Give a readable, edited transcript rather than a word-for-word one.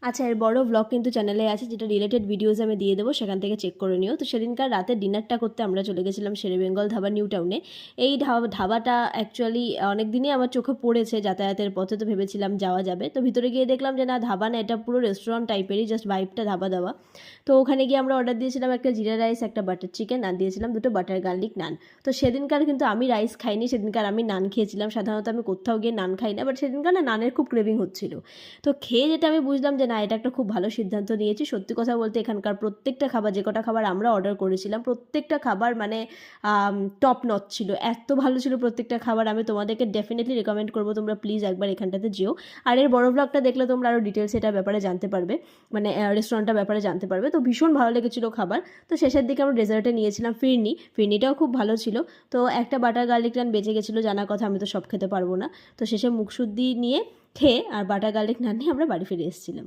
আচ্ছা, এর বড় ব্লগ কিন্তু চ্যানেলে আছে, যেটা রিলেটেড ভিডিওস আমি দিয়ে দেবো, সেখান থেকে চেক করে নিও। তো সেদিনকার রাতে ডিনারটা করতে আমরা চলে গেছিলাম শেরে বেঙ্গল ধাবা, নিউ টাউনে। এই ধাবাটা অ্যাকচুয়ালি অনেক দিনই আমার চোখে পড়েছে যাতায়াতের পথে, তো ভেবেছিলাম যাওয়া যাবে। তো ভিতরে গিয়ে দেখলাম যে না, ধাবা না, এটা পুরো রেস্টুরেন্ট টাইপেরই, জাস্ট ভাইবটা ধাবা দেওয়া। তো ওখানে গিয়ে আমরা অর্ডার দিয়েছিলাম একটা জিরা রাইস, একটা বাটার চিকেন, আর দিয়েছিলাম দুটো বাটার গার্লিক নান। তো সেদিনকার কিন্তু আমি রাইস খাইনি, সেদিনকার আমি নান খেয়েছিলাম। সাধারণত আমি কোথাও গিয়ে নান খাই না, বাট সেদিনকার না নানের খুব ক্রেভিং হচ্ছিল। তো খেয়ে যেটা আমি বুঝলাম যে না, এটা একটা খুব ভালো সিদ্ধান্ত নিয়েছি। সত্যি কথা বলতে এখানকার প্রত্যেকটা খাবার, যে কটা খাবার আমরা অর্ডার করেছিলাম, প্রত্যেকটা খাবার মানে টপ নচ ছিল, এত ভালো ছিল প্রত্যেকটা খাবার। আমি তোমাদেরকে ডেফিনেটলি রেকমেন্ড করবো, তোমরা প্লিজ একবার এখানটাতে যেও। আর এর বড় ব্লগটা দেখলে তোমরা আরও ডিটেলস এটার ব্যাপারে জানতে পারবে, মানে রেস্টুরেন্টটার ব্যাপারে জানতে পারবে। তো ভীষণ ভালো লেগেছিলো খাবার। তো শেষের দিকে আমরা ডেজার্টে নিয়েছিলাম ফিরনিটাও খুব ভালো ছিল। তো একটা বাটার গার্লিক নান বেঁচে গেছিলো, জানার কথা, আমি তো সব খেতে পারবো না। তো শেষে মুখশুদ্ধি নিয়ে খেয়ে আর বাটার গার্লিক নান নিয়ে আমরা বাড়ি ফিরে এসেছিলাম।